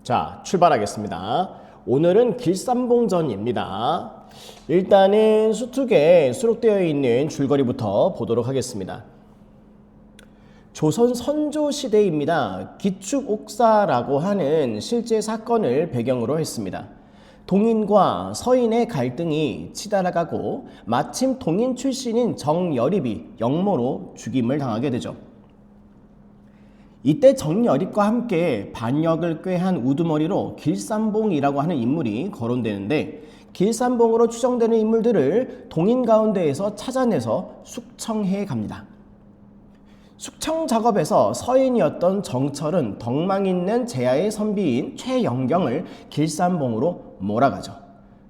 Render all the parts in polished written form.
자, 출발하겠습니다. 오늘은 길산봉전입니다. 일단은 수특에 수록되어 있는 줄거리부터 보도록 하겠습니다. 조선 선조 시대입니다. 기축옥사라고 하는 실제 사건을 배경으로 했습니다. 동인과 서인의 갈등이 치달아가고 마침 동인 출신인 정여립이 영모로 죽임을 당하게 되죠. 이때 정여립과 함께 반역을 꾀한 우두머리로 길산봉이라고 하는 인물이 거론되는데, 길산봉으로 추정되는 인물들을 동인 가운데에서 찾아내서 숙청해 갑니다. 숙청 작업에서 서인이었던 정철은 덕망 있는 제야의 선비인 최영경을 길산봉으로 몰아가죠.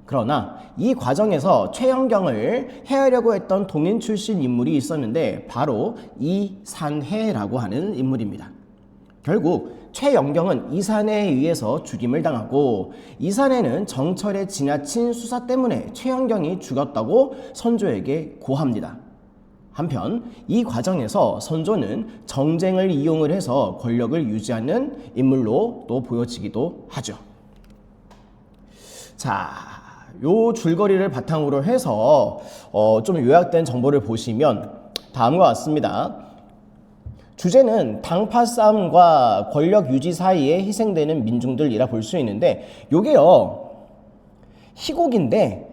그러나 이 과정에서 최영경을 해하려고 했던 동인 출신 인물이 있었는데 바로 이산해라고 하는 인물입니다. 결국 최영경은 이산해에 의해서 죽임을 당하고, 이산해는 정철의 지나친 수사 때문에 최영경이 죽었다고 선조에게 고합니다. 한편 이 과정에서 선조는 정쟁을 이용을 해서 권력을 유지하는 인물로 또 보여지기도 하죠. 자, 요 줄거리를 바탕으로 해서 좀 요약된 정보를 보시면 다음과 같습니다. 주제는 당파 싸움과 권력 유지 사이에 희생되는 민중들이라 볼 수 있는데, 요게요 희곡인데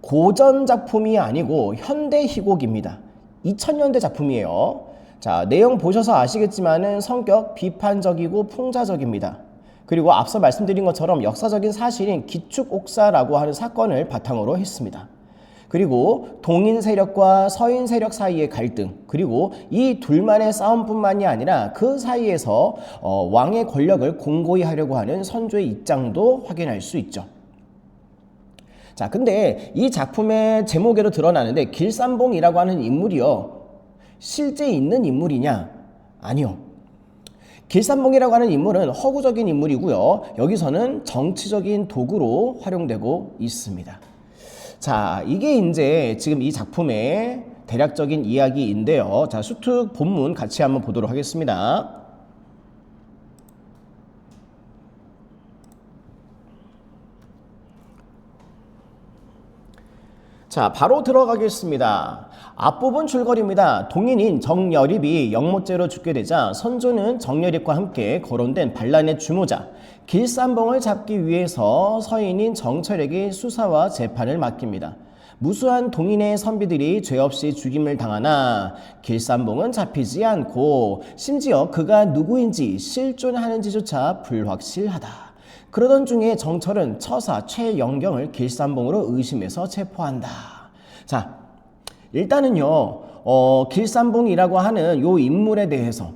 고전 작품이 아니고 현대 희곡입니다. 2000년대 작품이에요. 자, 내용 보셔서 아시겠지만은 성격 비판적이고 풍자적입니다. 그리고 앞서 말씀드린 것처럼 역사적인 사실인 기축옥사라고 하는 사건을 바탕으로 했습니다. 그리고 동인 세력과 서인 세력 사이의 갈등, 그리고 이 둘만의 싸움뿐만이 아니라 그 사이에서 왕의 권력을 공고히 하려고 하는 선조의 입장도 확인할 수 있죠. 자, 근데 이 작품의 제목에도 드러나는데 길산봉이라고 하는 인물이요, 실제 있는 인물이냐? 아니요. 길산봉이라고 하는 인물은 허구적인 인물이고요, 여기서는 정치적인 도구로 활용되고 있습니다. 자, 이게 이제 지금 이 작품의 대략적인 이야기인데요. 자, 수특 본문 같이 한번 보도록 하겠습니다. 자, 바로 들어가겠습니다. 앞부분 줄거리입니다. 동인인 정여립이 영모죄로 죽게 되자 선조는 정여립과 함께 거론된 반란의 주모자 길산봉을 잡기 위해서 서인인 정철에게 수사와 재판을 맡깁니다. 무수한 동인의 선비들이 죄 없이 죽임을 당하나 길산봉은 잡히지 않고, 심지어 그가 누구인지 실존하는지조차 불확실하다. 그러던 중에 정철은 처사 최영경을 길산봉으로 의심해서 체포한다. 자, 일단은요 길산봉이라고 하는 요 인물에 대해서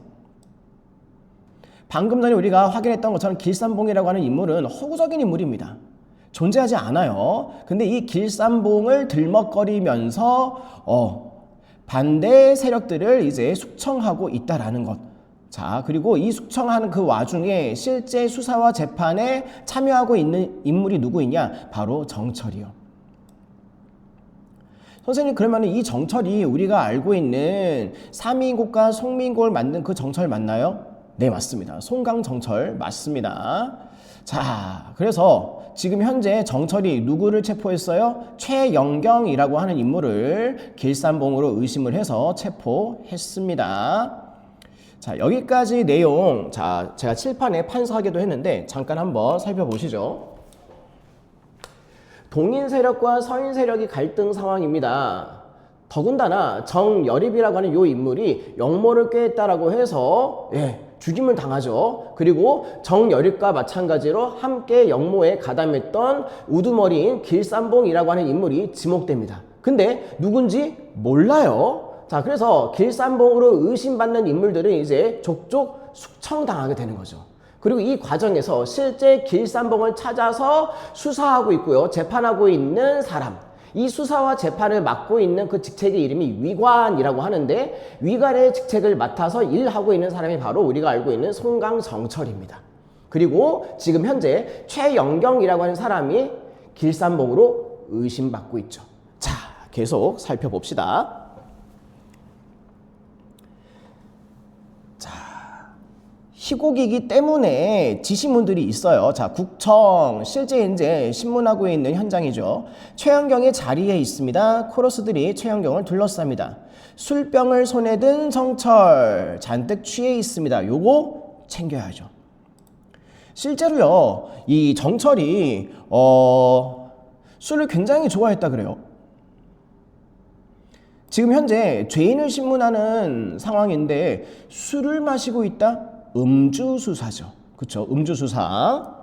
방금 전에 우리가 확인했던 것처럼 길산봉이라고 하는 인물은 허구적인 인물입니다. 존재하지 않아요. 근데 이 길산봉을 들먹거리면서 반대 세력들을 이제 숙청하고 있다라는 것. 자, 그리고 이 숙청하는 그 와중에 실제 수사와 재판에 참여하고 있는 인물이 누구이냐? 바로 정철이요. 선생님, 그러면 이 정철이 우리가 알고 있는 사미인곡과 송미인곡을 만든 그 정철 맞나요? 네, 맞습니다. 송강정철 맞습니다. 자, 그래서 지금 현재 정철이 누구를 체포했어요? 최영경이라고 하는 인물을 길산봉으로 의심을 해서 체포했습니다. 자, 여기까지 내용, 자, 제가 칠판에 판서하기도 했는데 잠깐 한번 살펴보시죠. 동인 세력과 서인 세력이 갈등 상황입니다. 더군다나 정여립이라고 하는 요 인물이 영모를 꾀했다라고 해서 죽임을 당하죠. 그리고 정여립과 마찬가지로 함께 영모에 가담했던 우두머리인 길산봉이라고 하는 인물이 지목됩니다. 근데 누군지 몰라요. 자, 그래서 길산봉으로 의심받는 인물들은 이제 족족 숙청당하게 되는 거죠. 그리고 이 과정에서 실제 길산봉을 찾아서 수사하고 있고요, 재판하고 있는 사람, 이 수사와 재판을 맡고 있는 그 직책의 이름이 위관이라고 하는데, 위관의 직책을 맡아서 일하고 있는 사람이 바로 우리가 알고 있는 송강정철입니다. 그리고 지금 현재 최영경이라고 하는 사람이 길산봉으로 의심받고 있죠. 자, 계속 살펴봅시다. 희곡이기 때문에 지시문들이 있어요. 자, 국청, 실제 이제 신문하고 있는 현장이죠. 최현경의 자리에 있습니다. 코러스들이 최현경을 둘러쌉니다. 술병을 손에 든 정철, 잔뜩 취해 있습니다. 요거 챙겨야죠. 실제로요, 이 정철이 술을 굉장히 좋아했다 그래요. 지금 현재 죄인을 신문하는 상황인데 술을 마시고 있다? 음주수사죠. 그쵸? 음주수사.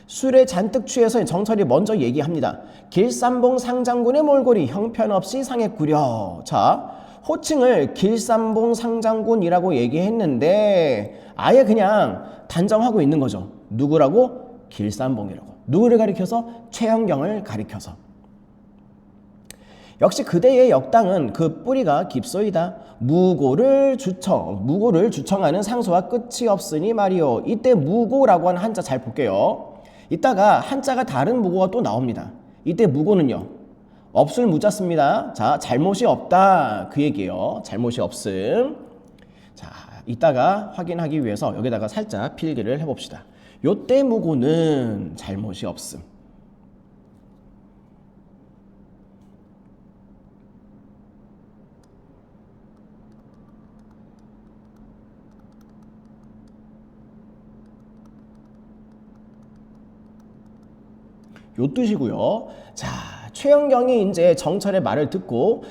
술에 잔뜩 취해서 정철이 먼저 얘기합니다. 길쌈봉 상장군의 몰골이 형편없이 상했구려. 자, 호칭을 길쌈봉 상장군이라고 얘기했는데 아예 그냥 단정하고 있는 거죠. 누구라고? 길쌈봉이라고. 누구를 가리켜서? 최현경을 가리켜서. 역시 그대의 역당은 그 뿌리가 깊소이다. 무고를 주청하는 상소와 끝이 없으니 말이요. 이때 무고라고 하는 한자 잘 볼게요. 이따가 한자가 다른 무고가 또 나옵니다. 이때 무고는요, 없을 무자 씁니다. 자, 잘못이 없다 그 얘기예요. 잘못이 없음. 자, 이따가 확인하기 위해서 여기다가 살짝 필기를 해봅시다. 요때 무고는 잘못이 없음. 요 뜻이고요. 자, 최현경이 이제 정철의 말을 듣고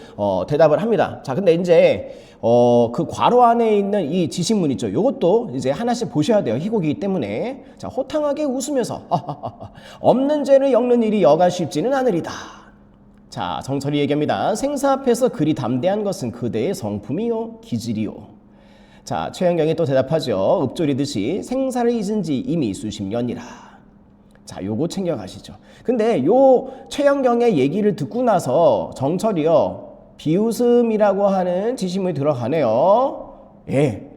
대답을 합니다. 자, 근데 이제 그 괄호 안에 있는 이 지신문 있죠. 요것도 이제 하나씩 보셔야 돼요. 희곡이기 때문에. 자, 호탕하게 웃으면서 없는 죄를 엮는 일이 여가 쉽지는 않으리다. 자, 정철이 얘기합니다. 생사 앞에서 그리 담대한 것은 그대의 성품이요 기질이요. 자, 최현경이 또 대답하죠. 읊조리듯이 생사를 잊은 지 이미 수십 년이라. 자, 요거 챙겨가시죠. 근데 요 최현경의 얘기를 듣고 나서 정철이요, 비웃음이라고 하는 지시문이 들어가네요. 예.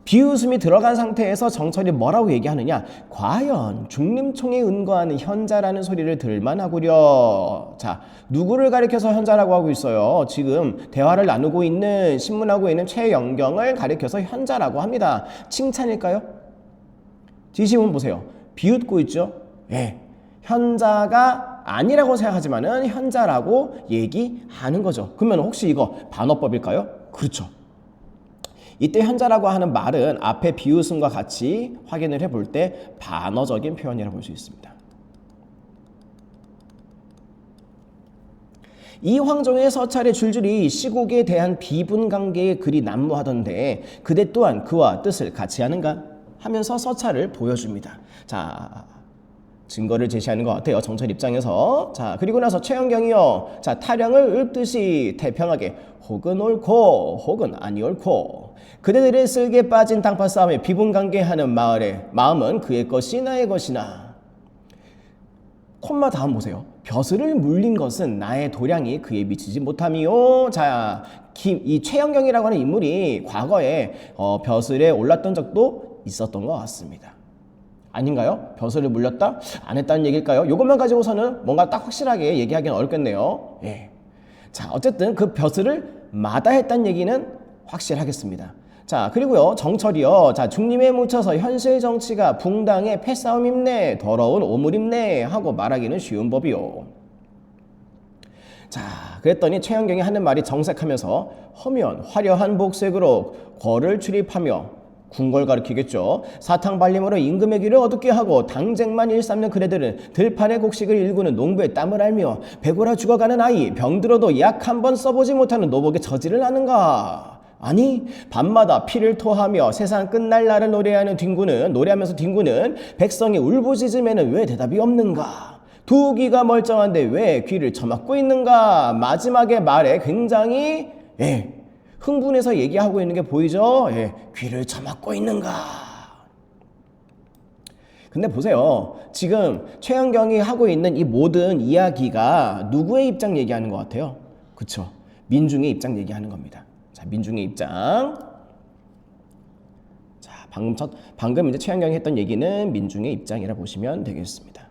비웃음이 들어간 상태에서 정철이 뭐라고 얘기하느냐? 과연 중림총에 은거하는 현자라는 소리를 들만하구려. 자, 누구를 가리켜서 현자라고 하고 있어요? 지금 대화를 나누고 있는, 신문하고 있는 최현경을 가리켜서 현자라고 합니다. 칭찬일까요? 지시문 보세요. 비웃고 있죠? 예. 현자가 아니라고 생각하지만은 현자라고 얘기하는 거죠. 그러면 혹시 이거 반어법일까요? 그렇죠. 이때 현자라고 하는 말은 앞에 비웃음과 같이 확인을 해볼 때 반어적인 표현이라고 볼 수 있습니다. 이황종의 서찰에 줄줄이 시국에 대한 비분관계의 글이 난무하던데 그대 또한 그와 뜻을 같이 하는가 하면서 서찰을 보여줍니다. 자, 증거를 제시하는 것 같아요. 정철 입장에서. 자, 그리고 나서 최현경이요. 자, 타령을 읊듯이 태평하게 혹은 옳고 혹은 아니 옳고 그대들의 쓸개 빠진 당파 싸움에 비분관계하는 마음은 그의 것이 나의 것이나. 콤마 다음 보세요. 벼슬을 물린 것은 나의 도량이 그에 미치지 못함이요. 자, 이 최현경이라고 하는 인물이 과거에 벼슬에 올랐던 적도 있었던 것 같습니다. 아닌가요? 벼슬을 물렸다? 안 했다는 얘기일까요? 이것만 가지고서는 뭔가 딱 확실하게 얘기하기는 어렵겠네요. 예. 자, 어쨌든 그 벼슬을 마다했다는 얘기는 확실하겠습니다. 자, 그리고요, 정철이요. 자, 중림에 묻혀서 현실 정치가 붕당의 패싸움입네, 더러운 오물입네 하고 말하기는 쉬운 법이요. 자, 그랬더니 최현경이 하는 말이 정색하면서 허면 화려한 복색으로 궐을 출입하며 궁궐 가리키겠죠. 사탕발림으로 임금의 귀를 어둡게 하고 당쟁만 일삼는 그대들은 들판의 곡식을 일구는 농부의 땀을 알며 배고라 죽어가는 아이, 병들어도 약 한 번 써보지 못하는 노복의 저지를 아는가. 아니, 밤마다 피를 토하며 세상 끝날 날을 노래하면서 뒹구는 백성의 울부짖음에는 왜 대답이 없는가. 두 귀가 멀쩡한데 왜 귀를 처막고 있는가. 마지막에 말에 굉장히 흥분해서 얘기하고 있는 게 보이죠? 예, 귀를 처막고 있는가. 근데 보세요. 지금 최현경이 하고 있는 이 모든 이야기가 누구의 입장 얘기하는 것 같아요? 그쵸? 민중의 입장 얘기하는 겁니다. 자, 민중의 입장. 자, 방금 이제 최현경이 했던 얘기는 민중의 입장이라 보시면 되겠습니다.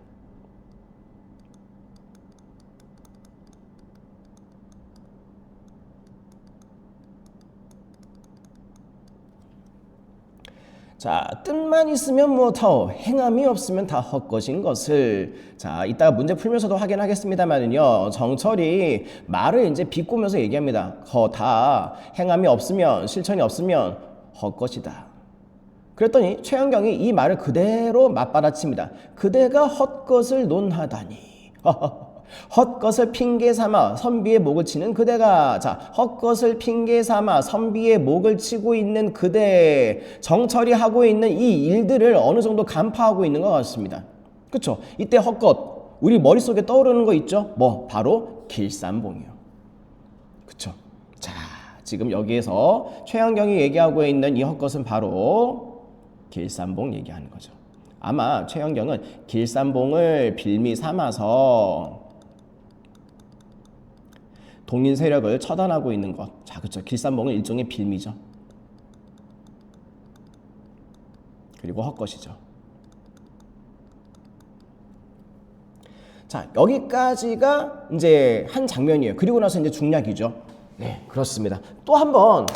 자, 뜻만 있으면 뭐타오, 행함이 없으면 다 헛것인 것을. 자, 이따가 문제 풀면서도 확인하겠습니다만은요, 정철이 말을 이제 비꼬면서 얘기합니다. 다 행함이 없으면, 실천이 없으면 헛것이다. 그랬더니 최현경이 이 말을 그대로 맞받아칩니다. 그대가 헛것을 논하다니. 헛것을 핑계 삼아 선비의 목을 치는 그대가, 자, 헛것을 핑계 삼아 선비의 목을 치고 있는 그대, 정철이 하고 있는 이 일들을 어느 정도 간파하고 있는 것 같습니다. 그쵸? 이때 헛것, 우리 머릿속에 떠오르는 거 있죠? 뭐 바로 길산봉이요. 그쵸? 자, 지금 여기에서 최현경이 얘기하고 있는 이 헛것은 바로 길산봉 얘기하는 거죠. 아마 최현경은 길산봉을 빌미 삼아서 동인 세력을 처단하고 있는 것. 자, 그렇죠. 길산봉은 일종의 빌미죠. 그리고 헛것이죠. 자, 여기까지가 이제 한 장면이에요. 그리고 나서 이제 중략이죠. 네, 그렇습니다. 또 한번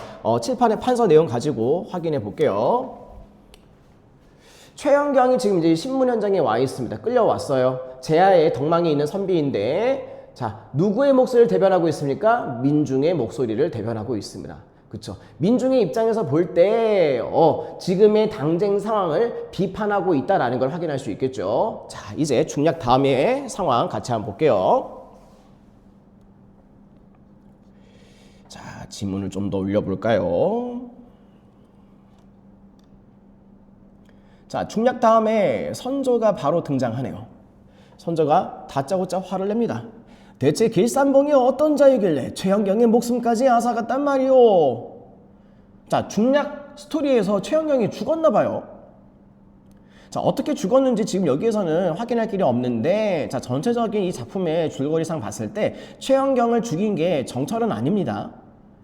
칠판의 판서 내용 가지고 확인해 볼게요. 최현경이 지금 이제 신문 현장에 와 있습니다. 끌려왔어요. 제하의 덕망에 있는 선비인데, 자, 누구의 목소리를 대변하고 있습니까? 민중의 목소리를 대변하고 있습니다. 그렇죠? 민중의 입장에서 볼 때 지금의 당쟁 상황을 비판하고 있다라는 걸 확인할 수 있겠죠. 자, 이제 중략 다음에 상황 같이 한번 볼게요. 자, 지문을 좀 더 올려볼까요? 자, 중략 다음에 선조가 바로 등장하네요. 선조가 다짜고짜 화를 냅니다. 대체 길산봉이 어떤 자이길래 최현경의 목숨까지 앗아갔단 말이오. 자, 중략 스토리에서 최현경이 죽었나 봐요. 자, 어떻게 죽었는지 지금 여기에서는 확인할 길이 없는데, 자, 전체적인 이 작품의 줄거리상 봤을 때 최현경을 죽인 게 정철은 아닙니다.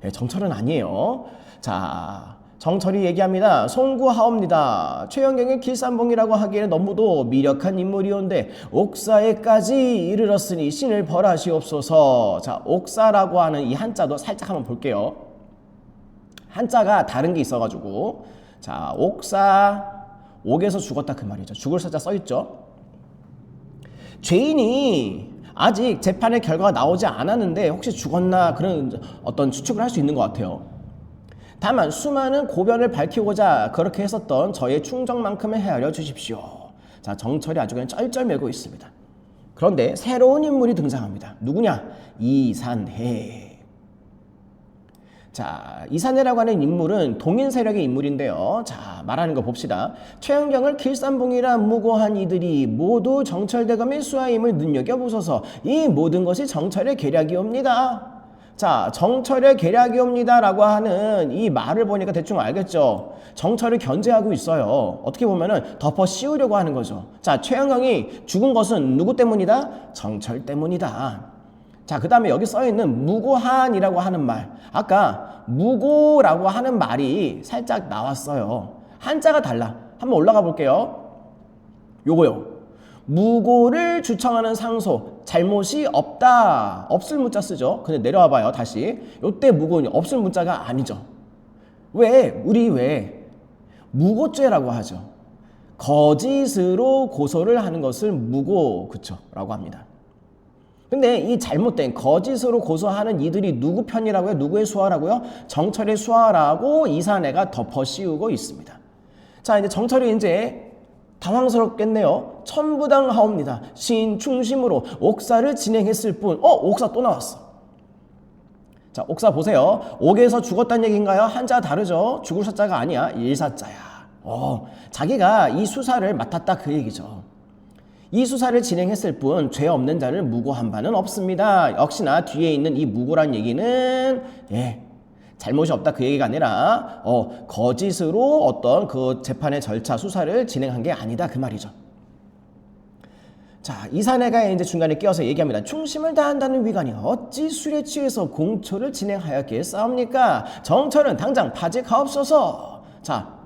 네, 정철은 아니에요. 자, 정철이 얘기합니다. 송구하옵니다. 최현경의 길산봉이라고 하기에는 너무도 미력한 인물이온데 옥사에까지 이르렀으니 신을 벌하시옵소서. 자, 옥사라고 하는 이 한자도 살짝 한번 볼게요. 한자가 다른 게 있어가지고, 자, 옥사, 옥에서 죽었다 그 말이죠. 죽을 사자 써있죠. 죄인이 아직 재판의 결과가 나오지 않았는데 혹시 죽었나 그런 어떤 추측을 할 수 있는 것 같아요. 다만 수많은 고변을 밝히고자 그렇게 했었던 저의 충정만큼은 헤아려 주십시오. 자, 정철이 아주 그냥 쩔쩔매고 있습니다. 그런데 새로운 인물이 등장합니다. 누구냐? 이산해. 자, 이산해라고 하는 인물은 동인 세력의 인물인데요. 자, 말하는 거 봅시다. 최현경을 길산봉이라 무고한 이들이 모두 정철대검의 수하임을 눈여겨보소서. 이 모든 것이 정철의 계략이옵니다. 자, 정철의 계략이옵니다 라고 하는 이 말을 보니까 대충 알겠죠. 정철을 견제하고 있어요. 어떻게 보면은 덮어 씌우려고 하는 거죠. 자, 최현경이 죽은 것은 누구 때문이다? 정철 때문이다. 자, 그 다음에 여기 써있는 무고한이라고 하는 말, 아까 무고라고 하는 말이 살짝 나왔어요. 한자가 달라. 한번 올라가 볼게요. 요거요. 무고를 주청하는 상소, 잘못이 없다. 없을 문자 쓰죠. 근데 내려와 봐요. 다시. 요때 무고는 없을 문자가 아니죠. 우리 왜 무고죄라고 하죠. 거짓으로 고소를 하는 것을 무고, 그쵸? 라고 합니다. 근데 이 잘못된 거짓으로 고소하는 이들이 누구 편이라고요? 누구의 수하라고요? 정철의 수하라고 이산해가 덮어 씌우고 있습니다. 자, 이제 정철이 이제 당황스럽겠네요. 천부당하옵니다. 시인 충심으로 옥사를 진행했을 뿐. 옥사 또 나왔어. 자, 옥사 보세요. 옥에서 죽었다는 얘기인가요? 한자 다르죠. 죽을 사자가 아니야. 일사자야. 자기가 이 수사를 맡았다 그 얘기죠. 이 수사를 진행했을 뿐 죄 없는 자를 무고한 바는 없습니다. 역시나 뒤에 있는 이 무고란 얘기는 잘못이 없다 그 얘기가 아니라 거짓으로 어떤 그 재판의 절차 수사를 진행한 게 아니다 그 말이죠. 자, 이산해가 이제 중간에 끼어서 얘기합니다. 충심을 다한다는 위관이 어찌 술에 취해서 공초를 진행하였겠사옵니까? 정철은 당장 파직하옵소서. 자,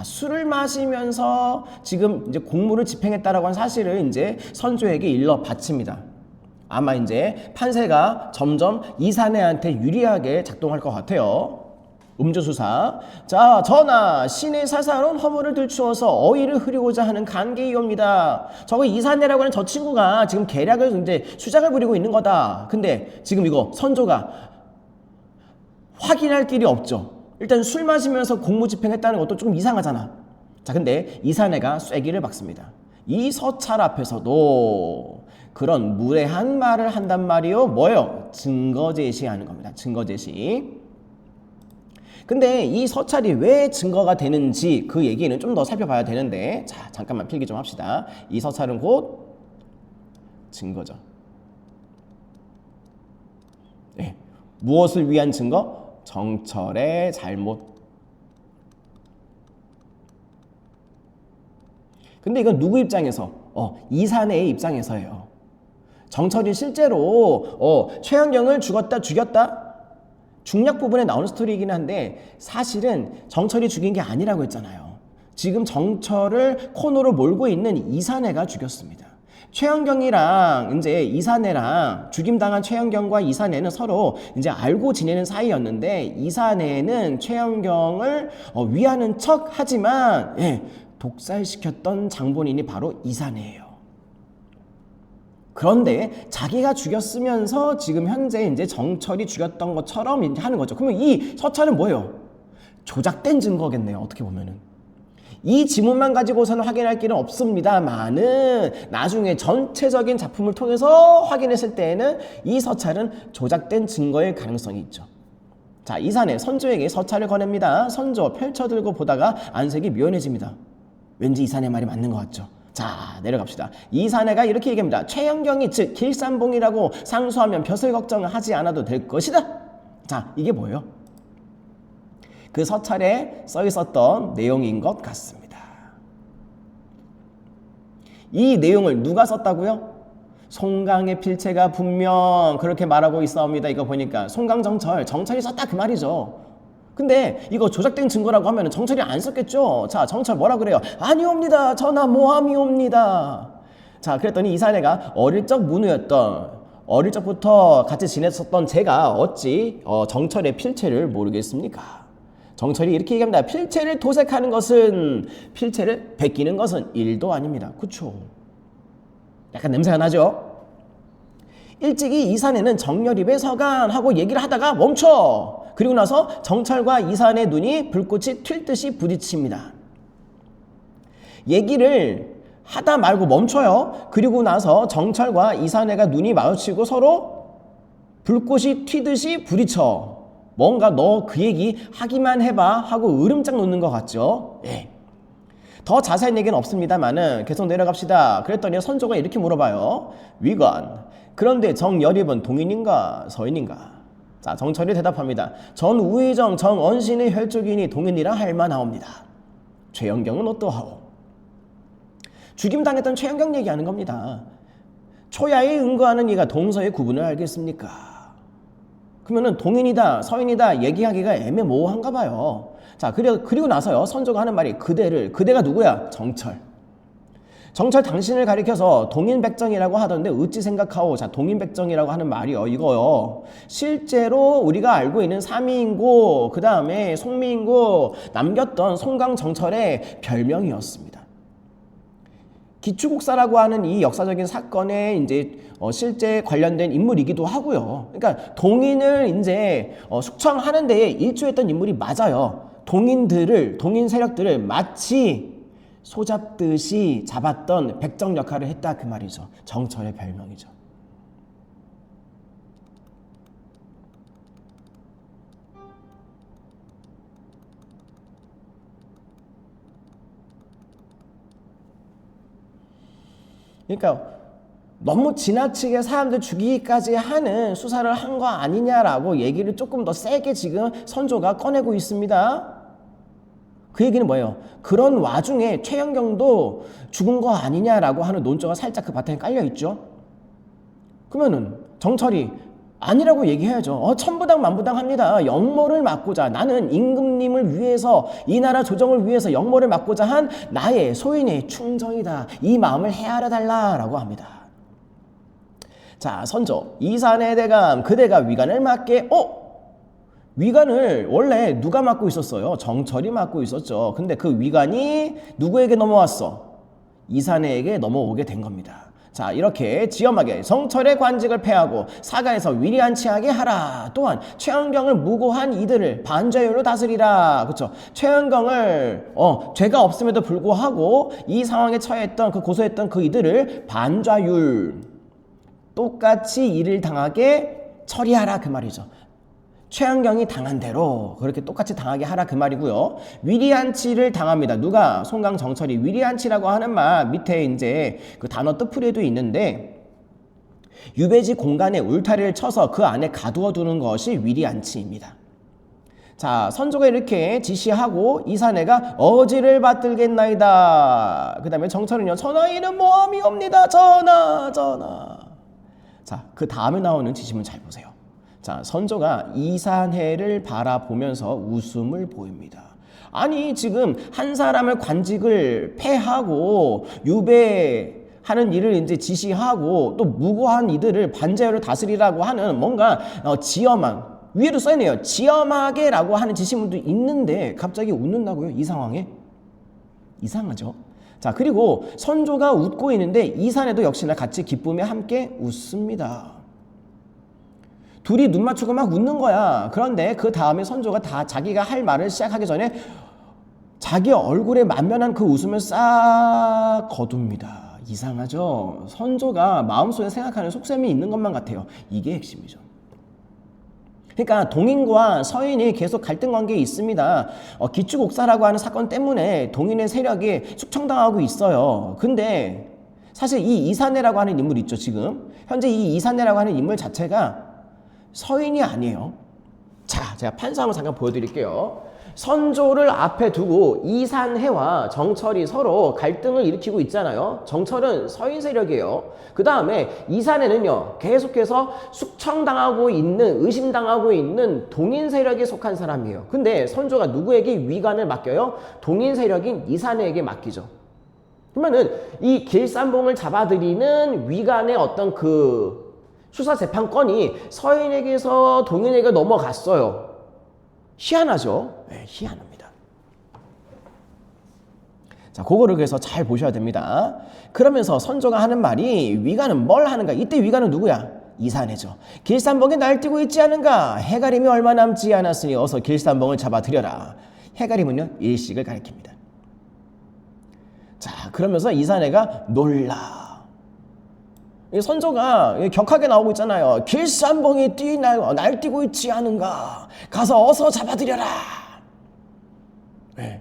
술을 마시면서 지금 이제 공무를 집행했다라고 하는 사실을 이제 선조에게 일러 바칩니다. 아마 이제 판세가 점점 이산해한테 유리하게 작동할 것 같아요. 음주수사. 자, 전하, 신의 사사로운 허물을 들추어서 어의를 흐리고자 하는 간계이옵니다. 저거 이사내라고 하는 저 친구가 지금 계략을 이제 수작을 부리고 있는 거다. 근데 지금 이거 선조가 확인할 길이 없죠. 일단 술 마시면서 공무집행했다는 것도 조금 이상하잖아. 자, 근데 이사내가 쐐기를 박습니다. 이 서찰 앞에서도 그런 무례한 말을 한단 말이요. 뭐예요? 증거 제시하는 겁니다. 증거 제시. 근데 이 서찰이 왜 증거가 되는지 그 얘기는 좀 더 살펴봐야 되는데, 자, 잠깐만 필기 좀 합시다. 이 서찰은 곧 증거죠. 네. 무엇을 위한 증거? 정철의 잘못. 근데 이건 누구 입장에서? 이사내의 입장에서예요. 정철이 실제로 최양경을 죽였다? 중략 부분에 나오는 스토리이긴 한데 사실은 정철이 죽인 게 아니라고 했잖아요. 지금 정철을 코너로 몰고 있는 이사내가 죽였습니다. 최양경이랑 이제 이사내랑 죽임당한 최양경과 이사내는 서로 이제 알고 지내는 사이였는데 이사내는 최양경을 위하는 척 하지만 독살시켰던 장본인이 바로 이사내예요. 그런데 자기가 죽였으면서 지금 현재 이제 정철이 죽였던 것처럼 이제 하는 거죠. 그러면 이 서찰은 뭐예요? 조작된 증거겠네요. 어떻게 보면은. 이 지문만 가지고서는 확인할 길은 없습니다만은 나중에 전체적인 작품을 통해서 확인했을 때에는 이 서찰은 조작된 증거일 가능성이 있죠. 자, 이사내 선조에게 서찰을 거냅니다. 선조 펼쳐들고 보다가 안색이 묘연해집니다. 왠지 이사내 말이 맞는 것 같죠. 자, 내려갑시다. 이사내가 이렇게 얘기합니다. 최양경이 즉 길산봉이라고 상수하면 벼슬 걱정을 하지 않아도 될 것이다. 자, 이게 뭐예요? 그 서찰에 써 있었던 내용인 것 같습니다. 이 내용을 누가 썼다고요? 송강의 필체가 분명 그렇게 말하고 있사옵니다. 이거 보니까 정철이 썼다 그 말이죠. 근데 이거 조작된 증거라고 하면 정철이 안 썼겠죠. 자, 정철 뭐라 그래요? 아니옵니다. 전하 모함이옵니다. 자, 그랬더니 이사내가 어릴 적부터 같이 지냈었던 제가 어찌 정철의 필체를 모르겠습니까? 정철이 이렇게 얘기합니다. 필체를 도색하는 것은, 필체를 베끼는 것은 일도 아닙니다. 그쵸? 약간 냄새가 나죠? 일찍이 이사내는 정렬입에 서간하고 얘기를 하다가 멈춰. 그리고 나서 정철과 이사내 눈이 불꽃이 튈 듯이 부딪힙니다. 얘기를 하다 말고 멈춰요. 그리고 나서 정철과 이사내가 눈이 마주치고 서로 불꽃이 튀듯이 부딪혀. 뭔가 너 그 얘기 하기만 해봐 하고 으름장 놓는 것 같죠? 예. 더 자세한 얘기는 없습니다만은 계속 내려갑시다. 그랬더니 선조가 이렇게 물어봐요. 위관, 그런데 정여립은 동인인가 서인인가? 자, 정철이 대답합니다. 전 우의정 정언신의 혈족이니 동인이라 할 만하옵니다. 최영경은 어떠하오? 죽임당했던 최영경 얘기하는 겁니다. 초야에 응거하는 이가 동서의 구분을 알겠습니까? 그러면은 동인이다 서인이다 얘기하기가 애매모호한가 봐요. 자, 그리고 나서요 선조가 하는 말이 그대가 누구야? 정철 당신을 가리켜서 동인백정이라고 하던데 어찌 생각하오? 자, 동인백정이라고 하는 말이요 이거요 실제로 우리가 알고 있는 삼위인고 그 다음에 송미인고 남겼던 송강정철의 별명이었습니다. 기추국사라고 하는 이 역사적인 사건에 이제 실제 관련된 인물이기도 하고요. 그러니까 동인을 이제 숙청하는 데에 일조했던 인물이 맞아요. 동인 세력들을 마치 소잡듯이 잡았던 백정 역할을 했다 그 말이죠. 정철의 별명이죠. 그러니까 너무 지나치게 사람들 죽이기까지 하는 수사를 한 거 아니냐라고 얘기를 조금 더 세게 지금 선조가 꺼내고 있습니다. 그 얘기는 뭐예요? 그런 와중에 최영경도 죽은 거 아니냐라고 하는 논조가 살짝 그 바탕에 깔려 있죠. 그러면은 정철이 아니라고 얘기해야죠. 천부당 만부당 합니다. 역모를 막고자 나는 임금님을 위해서 이 나라 조정을 위해서 역모를 막고자 한 나의 소인의 충정이다. 이 마음을 헤아려 달라라고 합니다. 자, 선조 이산의 대감 그대가 위관을 맡게 위관을 원래 누가 맡고 있었어요? 정철이 맡고 있었죠. 근데 그 위관이 누구에게 넘어왔어? 이사내에게 넘어오게 된 겁니다. 자, 이렇게 지엄하게 정철의 관직을 폐하고 사가에서 위리안치하게 하라. 또한 최은경을 무고한 이들을 반자율로 다스리라. 그렇죠? 최은경을 죄가 없음에도 불구하고 이 상황에 처했던 그 고소했던 그 이들을 반좌율 똑같이 일을 당하게 처리하라 그 말이죠. 최은경이 당한 대로 그렇게 똑같이 당하게 하라 그 말이고요. 위리안치를 당합니다. 누가? 송강 정철이. 위리안치라고 하는 말 밑에 이제 그 단어 뜻풀이에도 있는데 유배지 공간에 울타리를 쳐서 그 안에 가두어 두는 것이 위리안치입니다. 자, 선조가 이렇게 지시하고 이사내가 어지를 받들겠나이다. 그 다음에 정철은요, 전하 이는 모함이옵니다. 전하. 자, 그 다음에 나오는 지시문 잘 보세요. 자, 선조가 이사내를 바라보면서 웃음을 보입니다. 아니, 지금 한 사람의 관직을 폐하고 유배하는 일을 이제 지시하고 또 무고한 이들을 반자율로 다스리라고 하는 뭔가 지엄한, 위에도 써있네요. 지엄하게라고 하는 지시문도 있는데 갑자기 웃는다고요? 이 상황에? 이상하죠? 자, 그리고 선조가 웃고 있는데 이사내도 역시나 같이 기쁨에 함께 웃습니다. 둘이 눈 맞추고 막 웃는 거야. 그런데 그 다음에 선조가 다 자기가 할 말을 시작하기 전에 자기 얼굴에 만면한 그 웃음을 싹 거둡니다. 이상하죠? 선조가 마음속에 생각하는 속셈이 있는 것만 같아요. 이게 핵심이죠. 그러니까 동인과 서인이 계속 갈등 관계에 있습니다. 기축옥사라고 하는 사건 때문에 동인의 세력이 숙청당하고 있어요. 근데 사실 이 이사내라고 하는 인물 있죠, 지금. 현재 이 이사내라고 하는 인물 자체가 서인이 아니에요. 자, 제가 판서 한번 잠깐 보여드릴게요. 선조를 앞에 두고 이산해와 정철이 서로 갈등을 일으키고 있잖아요. 정철은 서인 세력이에요. 그 다음에 이산해는요, 계속해서 숙청당하고 있는, 의심당하고 있는 동인 세력에 속한 사람이에요. 근데 선조가 누구에게 위관을 맡겨요? 동인 세력인 이산해에게 맡기죠. 그러면은 이 길산봉을 잡아들이는 위관의 어떤 그 수사 재판권이 서인에게서 동인에게 넘어갔어요. 희한하죠? 네, 희한합니다. 자, 그거를 그래서 잘 보셔야 됩니다. 그러면서 선조가 하는 말이 위관은 뭘 하는가? 이때 위관은 누구야? 이사내죠. 길산봉에 날뛰고 있지 않은가? 해가림이 얼마 남지 않았으니 어서 길산봉을 잡아들여라. 해가림은요, 일식을 가리킵니다. 자, 그러면서 이사내가 놀라. 선조가 격하게 나오고 있잖아요. 길산봉이 날뛰고 있지 않은가? 가서 어서 잡아들여라. 네.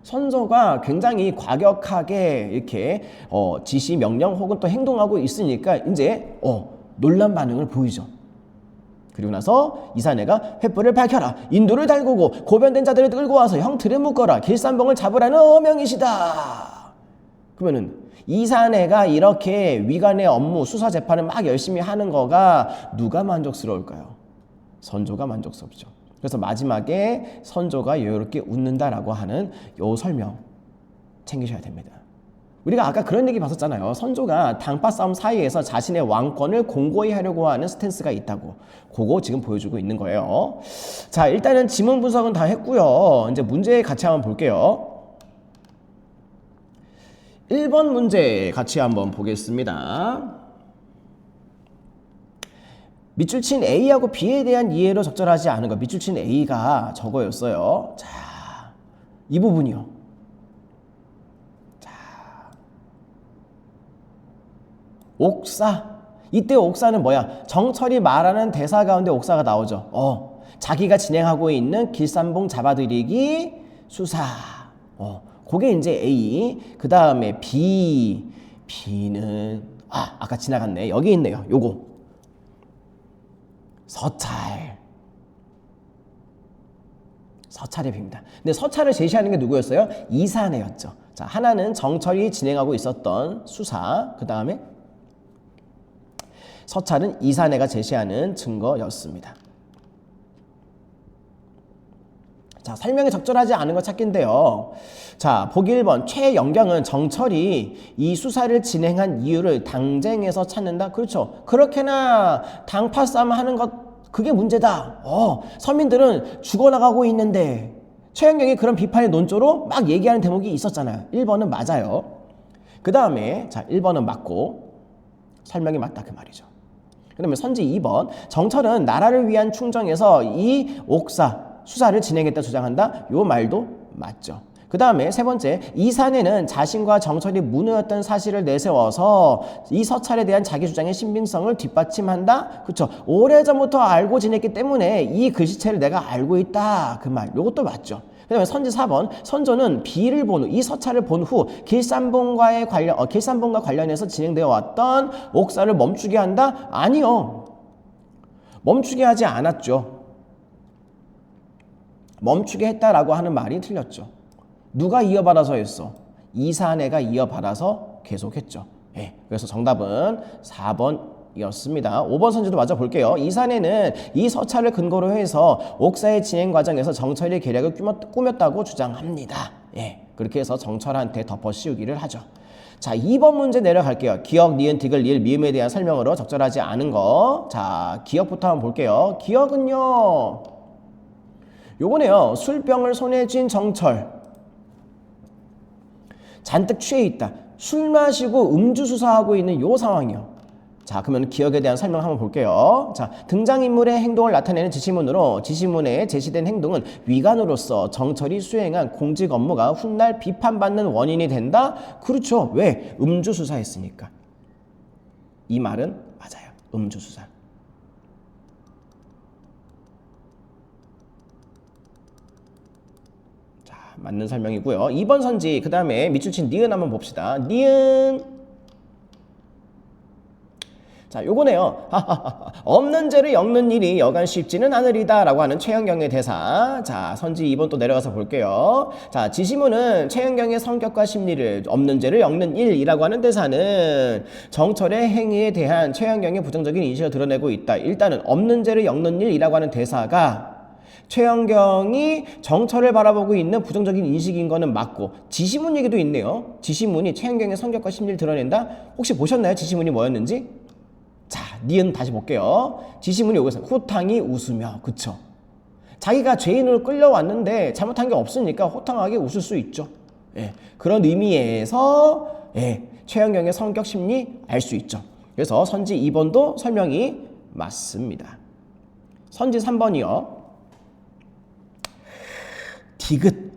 선조가 굉장히 과격하게 이렇게 지시, 명령 혹은 또 행동하고 있으니까 이제 놀란 반응을 보이죠. 그리고 나서 이사내가 횃불을 밝혀라. 인도를 달구고 고변된 자들을 끌고 와서 형틀에 묶어라. 길산봉을 잡으라는 어명이시다. 그러면은 이사내가 이렇게 위관의 업무, 수사 재판을 막 열심히 하는 거가 누가 만족스러울까요? 선조가 만족스럽죠. 그래서 마지막에 선조가 여유롭게 웃는다라고 하는 요 설명 챙기셔야 됩니다. 우리가 아까 그런 얘기 봤었잖아요. 선조가 당파 싸움 사이에서 자신의 왕권을 공고히 하려고 하는 스탠스가 있다고. 그거 지금 보여주고 있는 거예요. 자, 일단은 지문 분석은 다 했고요. 이제 문제 같이 한번 볼게요. 1번 문제 같이 한번 보겠습니다. 밑줄 친 A하고 B에 대한 이해로 적절하지 않은 거. 밑줄 친 A가 저거였어요. 자, 이 부분이요. 자, 옥사. 이때 옥사는 뭐야? 정철이 말하는 대사 가운데 옥사가 나오죠. 자기가 진행하고 있는 길산봉 잡아들이기 수사. 그게 이제 A. 그 다음에 B. B는 아까 지나갔네. 여기 있네요. 요거 서찰의 B입니다. 근데 서찰을 제시하는 게 누구였어요? 이사내였죠. 자, 하나는 정철이 진행하고 있었던 수사. 그 다음에 서찰은 이사내가 제시하는 증거였습니다. 자, 설명이 적절하지 않은 거 찾기인데요. 자, 보기 1번. 최영경은 정철이 이 수사를 진행한 이유를 당쟁에서 찾는다. 그렇죠. 그렇게나 당파 싸움 하는 것 그게 문제다. 서민들은 죽어나가고 있는데. 최현경이 그런 비판의 논조로 막 얘기하는 대목이 있었잖아요. 1번은 맞아요. 그 다음에 자 1번은 맞고 설명이 맞다 그 말이죠. 그러면 선지 2번 정철은 나라를 위한 충정에서 이 옥사 수사를 진행했다 주장한다. 요 말도 맞죠. 그 다음에 세 번째 이산에는 자신과 정철이 문우였던 사실을 내세워서 이 서찰에 대한 자기 주장의 신빙성을 뒷받침한다. 그렇죠. 오래전부터 알고 지냈기 때문에 이 글씨체를 내가 알고 있다 그 말. 요것도 맞죠. 그 다음에 선지 4번 선조는 비를 본 후 이 서찰을 본 후 길산봉과 관련해서 진행되어 왔던 옥사를 멈추게 한다? 아니요. 멈추게 하지 않았죠. 멈추게 했다라고 하는 말이 틀렸죠. 누가 이어받아서 했어? 이사내가 이어받아서 계속했죠. 예, 그래서 정답은 4번이었습니다. 5번 선지도 맞아 볼게요. 이사내는 이 서찰을 근거로 해서 옥사의 진행 과정에서 정철의 계략을 꾸몄다고 주장합니다. 예, 그렇게 해서 정철한테 덮어씌우기를 하죠. 자, 2번 문제 내려갈게요. 기역, 니은, 디귿, 리을, 미음에 대한 설명으로 적절하지 않은 거. 자, 기역부터 한번 볼게요. 기역은요. 요거네요. 술병을 손에 쥔 정철. 잔뜩 취해 있다. 술 마시고 음주수사하고 있는 요 상황이요. 자, 그러면 기억에 대한 설명 한번 볼게요. 자, 등장인물의 행동을 나타내는 지시문으로 지시문에 제시된 행동은 위관으로서 정철이 수행한 공직 업무가 훗날 비판받는 원인이 된다? 그렇죠. 왜? 음주수사했으니까. 이 말은 맞아요. 음주수사. 맞는 설명이고요. 2번 선지 그 다음에 밑줄 친 니은 한번 봅시다. 니은 자 요거네요. 없는 죄를 엮는 일이 여간 쉽지는 않으리다 라고 하는 최현경의 대사. 자 선지 2번 또 내려가서 볼게요. 자 지시문은 최현경의 성격과 심리를 없는 죄를 엮는 일이라고 하는 대사는 정철의 행위에 대한 최현경의 부정적인 인식을 드러내고 있다. 일단은 없는 죄를 엮는 일이라고 하는 대사가 최현경이 정철을 바라보고 있는 부정적인 인식인 거는 맞고 지시문 얘기도 있네요. 지시문이 최현경의 성격과 심리를 드러낸다? 혹시 보셨나요? 지시문이 뭐였는지? 자, 니은 다시 볼게요. 지시문이 여기서 호탕이 웃으며 그쵸? 자기가 죄인으로 끌려왔는데 잘못한 게 없으니까 호탕하게 웃을 수 있죠. 예, 그런 의미에서 최현경의 성격 심리 알 수 있죠. 그래서 선지 2번도 설명이 맞습니다. 선지 3번이요.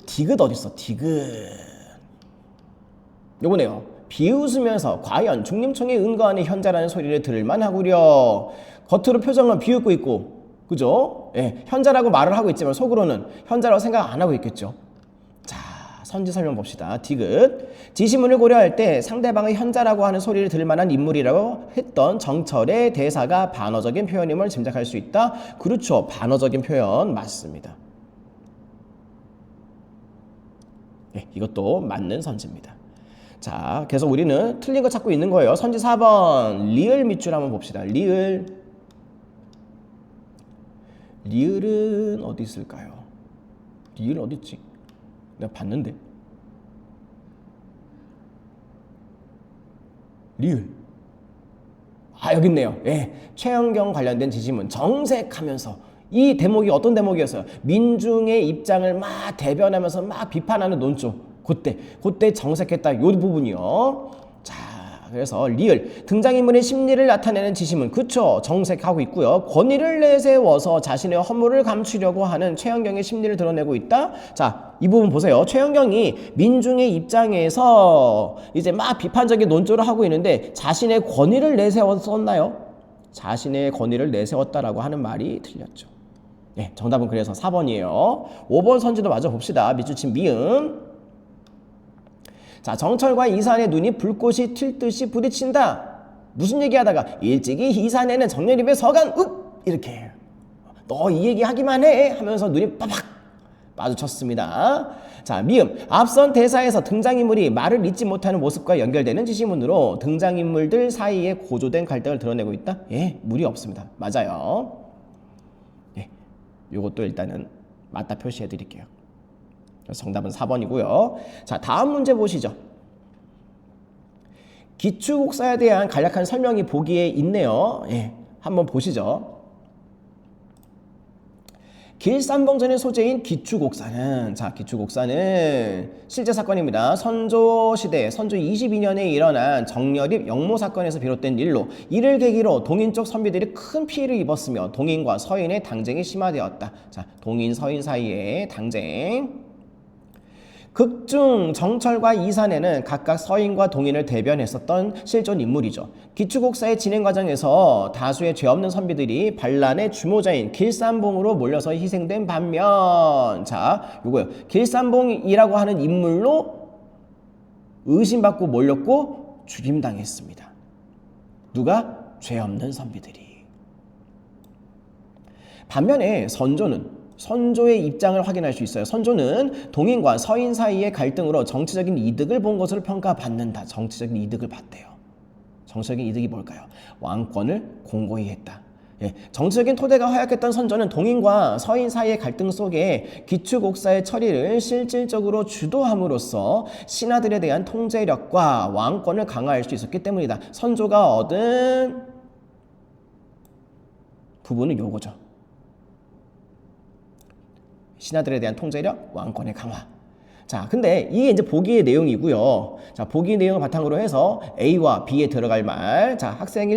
디귿 어딨어? 디귿 요거네요. 비웃으면서 과연 중림청에 은거하는 현자라는 소리를 들을만 하구려. 겉으로 표정은 비웃고 있고 그죠? 예, 현자라고 말을 하고 있지만 속으로는 현자라고 생각 안 하고 있겠죠. 자 선지 설명 봅시다. 디귿 지시문을 고려할 때 상대방의 현자라고 하는 소리를 들을 만한 인물이라고 했던 정철의 대사가 반어적인 표현임을 짐작할 수 있다. 그렇죠. 반어적인 표현 맞습니다. 네, 이것도 맞는 선지입니다. 자, 계속 우리는 틀린 거 찾고 있는 거예요. 선지 4번 리을 밑줄 한번 봅시다. 리을은 어디 있을까요? 리을 어디 있지? 내가 봤는데. 리을. 아, 여기 있네요. 예, 최현경 관련된 지시문 정색하면서 이 대목이 어떤 대목이었어요? 민중의 입장을 막 대변하면서 막 비판하는 논조. 그때 정색했다. 요 부분이요. 자, 그래서 리을 등장인물의 심리를 나타내는 지시문. 그쵸? 정색하고 있고요. 권위를 내세워서 자신의 허물을 감추려고 하는 최현경의 심리를 드러내고 있다. 자, 이 부분 보세요. 최현경이 민중의 입장에서 이제 막 비판적인 논조를 하고 있는데 자신의 권위를 내세웠었나요? 자신의 권위를 내세웠다라고 하는 말이 틀렸죠. 네, 정답은 그래서 4번이에요. 5번 선지도 마저 봅시다. 밑줄 친 미음. 자, 정철과 이산의 눈이 불꽃이 튈 듯이 부딪힌다. 무슨 얘기하다가 일찍이 이산에는 정렬입에 서간 이렇게 너 이 얘기 하기만 해 하면서 눈이 빠박 마주쳤습니다. 자, 미음. 앞선 대사에서 등장인물이 말을 잇지 못하는 모습과 연결되는 지시문으로 등장인물들 사이에 고조된 갈등을 드러내고 있다. 예, 무리 없습니다. 맞아요. 예, 요것도 일단은 맞다 표시해 드릴게요. 그래서 정답은 4번이고요. 자, 다음 문제 보시죠. 기축옥사에 대한 간략한 설명이 보기에 있네요. 예, 한번 보시죠. 길산봉전의 소재인 기축옥사는, 자, 기축옥사는 실제 사건입니다. 선조시대, 선조 22년에 일어난 정여립 영모 사건에서 비롯된 일로 이를 계기로 동인 쪽 선비들이 큰 피해를 입었으며 동인과 서인의 당쟁이 심화되었다. 자, 동인, 서인 사이의 당쟁. 극중 정철과 이산에는 각각 서인과 동인을 대변했었던 실존 인물이죠. 기축옥사의 진행 과정에서 다수의 죄 없는 선비들이 반란의 주모자인 길산봉으로 몰려서 희생된 반면, 자, 요거요. 길산봉이라고 하는 인물로 의심받고 몰렸고 죽임당했습니다. 누가? 죄 없는 선비들이. 반면에 선조의 입장을 확인할 수 있어요. 선조는 동인과 서인 사이의 갈등으로 정치적인 이득을 본 것으로 평가받는다. 정치적인 이득을 봤대요. 정치적인 이득이 뭘까요? 왕권을 공고히 했다. 예, 정치적인 토대가 허약했던 선조는 동인과 서인 사이의 갈등 속에 기축옥사의 처리를 실질적으로 주도함으로써 신하들에 대한 통제력과 왕권을 강화할 수 있었기 때문이다. 선조가 얻은 부분은 요거죠. 신하들에 대한 통제력, 왕권의 강화. 자, 근데 이게 이제 보기의 내용이고요. 자, 보기 내용을 바탕으로 해서 A와 B에 들어갈 말. 자, 학생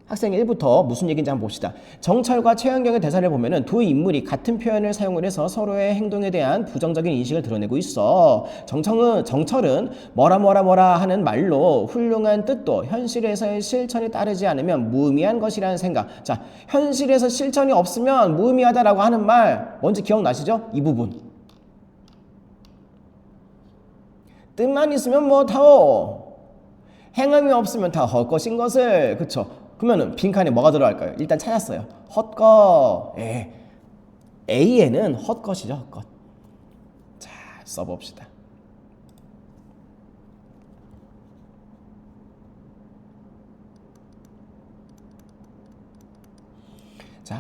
1부터 무슨 얘기인지 한번 봅시다. 정철과 최현경의 대사를 보면은 두 인물이 같은 표현을 사용을 해서 서로의 행동에 대한 부정적인 인식을 드러내고 있어. 정철은 뭐라 하는 말로 훌륭한 뜻도 현실에서의 실천이 따르지 않으면 무의미한 것이라는 생각. 자, 현실에서 실천이 없으면 무의미하다라고 하는 말 뭔지 기억나시죠? 이 부분. 뜻만 있으면 뭐 타오. 행함이 없으면 다 헛것인 것을. 그쵸? 그러면은 빈칸에 뭐가 들어갈까요? 일단 찾았어요. 헛것. 예. A에는 헛것이죠, 헛것. 자, 써봅시다. 자,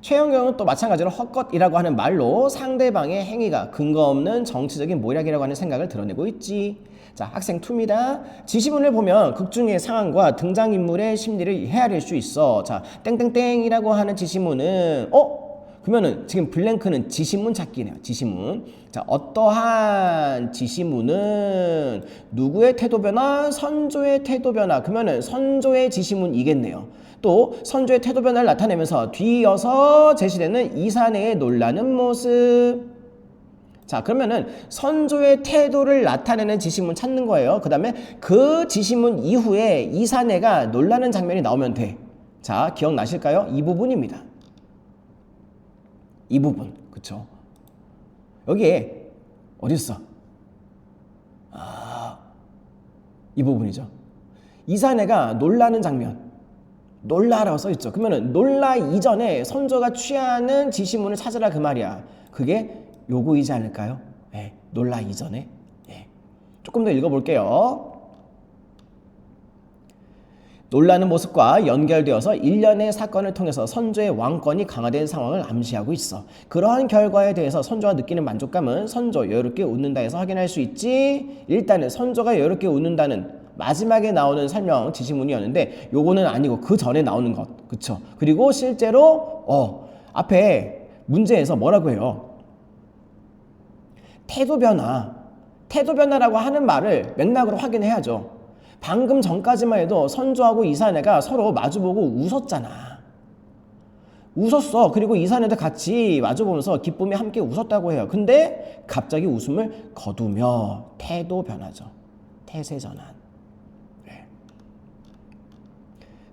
최현경은 또 마찬가지로 헛것이라고 하는 말로 상대방의 행위가 근거 없는 정치적인 모략이라고 하는 생각을 드러내고 있지. 자, 학생 2입니다. 지시문을 보면 극중의 상황과 등장인물의 심리를 헤아릴 수 있어. 자, 땡땡땡이라고 하는 지시문은 그러면은 지금 블랭크는 지시문 찾기네요. 지시문. 자, 어떠한 지시문은 누구의 태도 변화? 선조의 태도 변화. 그러면은 선조의 지시문이겠네요. 또 선조의 태도 변화를 나타내면서 뒤이어서 제시되는 이사내의 놀라는 모습. 자, 그러면은 선조의 태도를 나타내는 지시문 찾는 거예요. 그 다음에 그 지시문 이후에 이사내가 놀라는 장면이 나오면 돼. 자, 기억나실까요? 이 부분입니다. 이 부분. 그쵸? 여기에 어디 있어? 이 부분이죠. 이사내가 놀라는 장면. 놀라라고 써있죠. 그러면은 놀라 이전에 선조가 취하는 지시문을 찾으라 그 말이야. 그게 요거이지 않을까요? 예, 놀라 이전에. 예. 조금 더 읽어볼게요. 놀라는 모습과 연결되어서 일련의 사건을 통해서 선조의 왕권이 강화된 상황을 암시하고 있어. 그러한 결과에 대해서 선조가 느끼는 만족감은 선조 여유롭게 웃는다에서 확인할 수 있지. 일단은 선조가 여유롭게 웃는다는 마지막에 나오는 설명 지시문이었는데 요거는 아니고 그 전에 나오는 것. 그쵸? 그리고 실제로 앞에 문제에서 뭐라고 해요? 태도 변화라고 하는 말을 맥락으로 확인해야죠. 방금 전까지만 해도 선조하고 이사내가 서로 마주보고 웃었잖아. 웃었어. 그리고 이사내도 같이 마주보면서 기쁨에 함께 웃었다고 해요. 근데 갑자기 웃음을 거두며 태도 변화죠. 태세 전환. 네.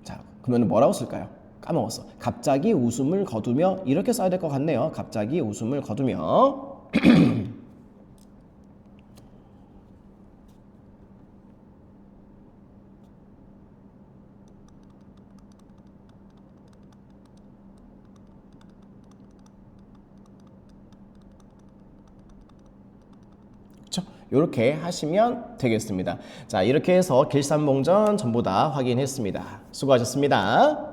자, 그러면 뭐라고 쓸까요? 까먹었어. 갑자기 웃음을 거두며 이렇게 써야 될 것 같네요. 갑자기 웃음을 거두며. 이렇게 하시면 되겠습니다. 자, 이렇게 해서 길산봉전 전부 다 확인했습니다. 수고하셨습니다.